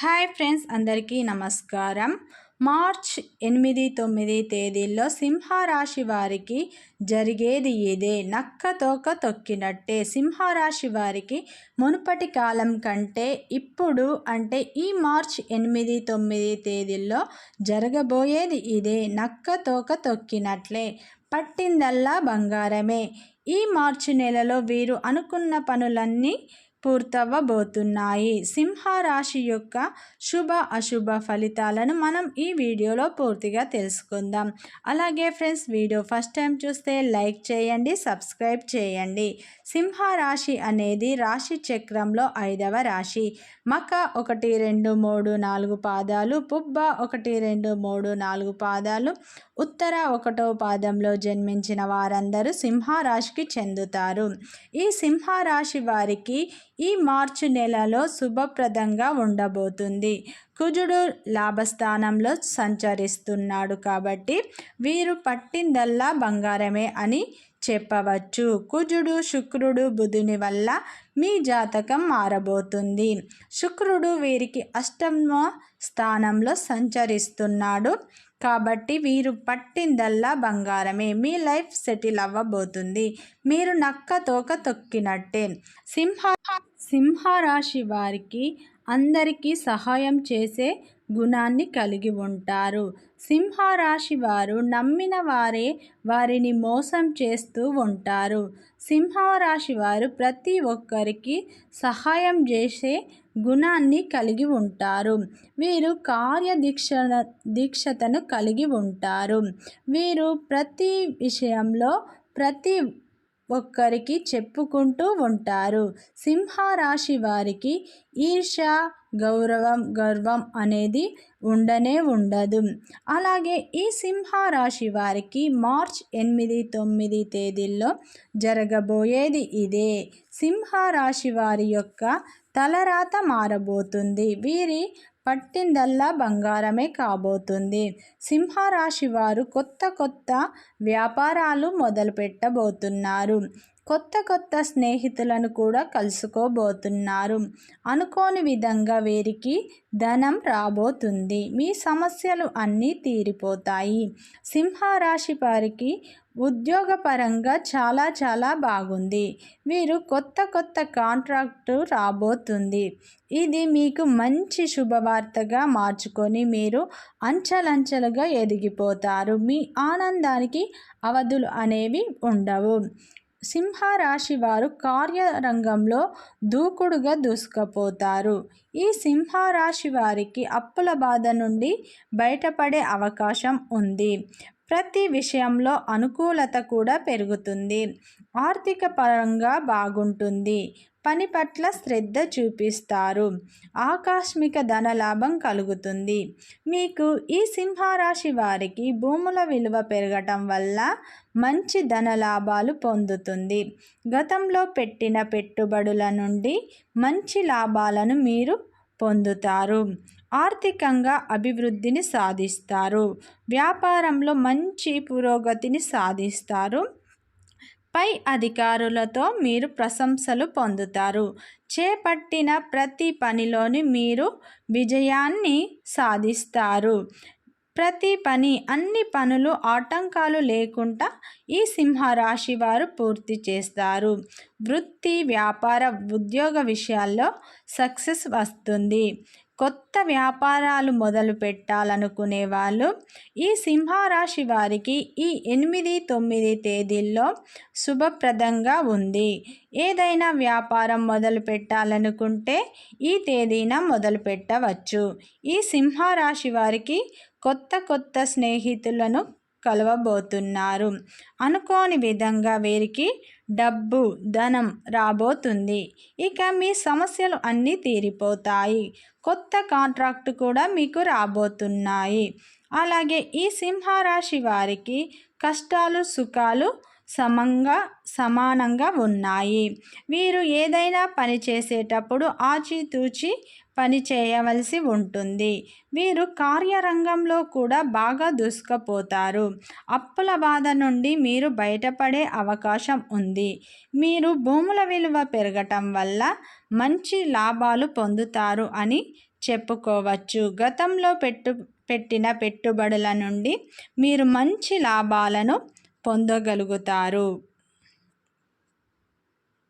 Hi friends, అందరికీ నమస్కారం. March 8, 9 తేదీల్లో సింహరాశి వారికి జరిగేది ఇదే. నక్క తోక తొక్కినట్టే. సింహరాశి వారికి మునుపటి కాలం కంటే ఇప్పుడు అంటే ఈ మార్చ్ 8, 9 తేదీల్లో జరగబోయేది ఇదే. నక్క తోక తొక్కినట్లే. పట్టిందల్లా బంగారమే. ఈ మార్చి నెలలో వీరు అనుకున్న పనులన్నీ పూర్తవ్వబోతున్నాయి. సింహరాశి యొక్క శుభ అశుభ ఫలితాలను మనం ఈ వీడియోలో పూర్తిగా తెలుసుకుందాం. అలాగే ఫ్రెండ్స్, వీడియో ఫస్ట్ టైం చూస్తే లైక్ చేయండి, సబ్స్క్రైబ్ చేయండి. సింహరాశి అనేది రాశి చక్రంలో 5వ రాశి. మక 1, 2, 3, 4 పాదాలు, పుబ్బ 1, 2, 3, 4 పాదాలు, ఉత్తర 1వ పాదంలో జన్మించిన వారందరూ సింహరాశికి చెందుతారు. ఈ సింహరాశి వారికి ఈ మార్చి నెలలో శుభప్రదంగా ఉండబోతుంది. కుజుడు లాభస్థానంలో సంచరిస్తున్నాడు కాబట్టి వీరు పట్టిందల్లా బంగారమే అని చెప్పవచ్చు. కుజుడు, శుక్రుడు, బుధుని వల్ల మీ జాతకం మారబోతుంది. శుక్రుడు వీరికి 8వ స్థానంలో సంచరిస్తున్నాడు కాబట్టి వీరు పట్టిందల్లా బంగారమే. మీ లైఫ్ సెటిల్ అవ్వబోతుంది. మీరు నక్క తోక తొక్కినట్టే. సింహరాశి వారికి అందరికీ సహాయం చేసే గుణాన్ని కలిగి ఉంటారు. సింహరాశి వారు నమ్మిన వారే వారిని మోసం చేస్తూ ఉంటారు. సింహరాశి వారు ప్రతి ఒక్కరికి సహాయం చేసే గుణాన్ని కలిగి ఉంటారు. వీరు దీక్షతను కలిగి ఉంటారు. వీరు ప్రతి విషయంలో ప్రతి ఒక్కరికి చెప్పుకుంటూ ఉంటారు. సింహరాశి వారికి ఈర్ష్య, గర్వం అనేది ఉండనే ఉండదు. అలాగే ఈ సింహరాశి వారికి మార్చ్ 8, 9 తేదీల్లో జరగబోయేది ఇదే. సింహరాశి వారి యొక్క తలరాత మారబోతుంది. వీరి పట్టిందల్లా బంగారమే కాబోతుంది. సింహరాశి వారు కొత్త వ్యాపారాలు మొదలు పెట్టబోతున్నారు. కొత్త స్నేహితులను కూడా కలుసుకోబోతున్నారు. అనుకోని విధంగా వీరికి ధనం రాబోతుంది. మీ సమస్యలు అన్నీ తీరిపోతాయి. సింహరాశి వారికి ఉద్యోగపరంగా చాలా బాగుంది. వీరు కొత్త కాంట్రాక్టు రాబోతుంది. ఇది మీకు మంచి శుభవార్తగా మార్చుకొని మీరు అంచెలంచెలుగా ఎదిగిపోతారు. మీ ఆనందానికి అవధులు అనేవి ఉండవు. సింహరాశి వారు కార్యరంగంలో దూకుడుగా దూసుకుపోతారు. ఈ సింహరాశి వారికి అప్పుల బాధ నుండి బయటపడే అవకాశం ఉంది. ప్రతి విషయంలో అనుకూలత కూడా పెరుగుతుంది. ఆర్థిక పరంగా బాగుంటుంది. పని పట్ల శ్రద్ధ చూపిస్తారు. ఆకస్మిక ధనలాభం కలుగుతుంది. మీకు ఈ సింహరాశి వారికి భూముల విలువ పెరగటం వల్ల మంచి ధనలాభాలు పొందుతుంది. గతంలో పెట్టిన పెట్టుబడుల నుండి మంచి లాభాలను మీరు పొందుతారు. ఆర్థికంగా అభివృద్ధిని సాధిస్తారు. వ్యాపారంలో మంచి పురోగతిని సాధిస్తారు. పై అధికారులతో మీరు ప్రశంసలు పొందుతారు. చేపట్టిన ప్రతి పనిలోని మీరు విజయాన్ని సాధిస్తారు. అన్ని పనులు ఆటంకాలు లేకుండా ఈ సింహరాశి వారు పూర్తి చేస్తారు. వృత్తి, వ్యాపార, ఉద్యోగ విషయాల్లో సక్సెస్ వస్తుంది. కొత్త వ్యాపారాలు మొదలు పెట్టాలనుకునే వాళ్ళు ఈ సింహరాశి వారికి ఈ 8, 9 తేదీల్లో శుభప్రదంగా ఉంది. ఏదైనా వ్యాపారం మొదలు పెట్టాలనుకుంటే ఈ తేదీన మొదలు పెట్టవచ్చు. ఈ సింహరాశి వారికి కొత్త స్నేహితులను కలవబోతున్నారు. అనుకోని విధంగా వీరికి డబ్బు, ధనం రాబోతుంది. ఇక మీ సమస్యలు అన్నీ తీరిపోతాయి. కొత్త కాంట్రాక్ట్ కూడా మీకు రాబోతున్నాయి. అలాగే ఈ సింహరాశి వారికి కష్టాలు, సుఖాలు సమానంగా ఉన్నాయి. వీరు ఏదైనా పని చేసేటప్పుడు ఆచితూచి పని చేయవలసి ఉంటుంది. వీరు కార్యరంగంలో కూడా బాగా దూసుకుపోతారు. అప్పుల బాధ నుండి మీరు బయటపడే అవకాశం ఉంది. మీరు భూముల విలువ పెరగటం వల్ల మంచి లాభాలు పొందుతారు అని చెప్పుకోవచ్చు. గతంలో పెట్టిన పెట్టుబడుల నుండి మీరు మంచి లాభాలను పొందగలుగుతారు.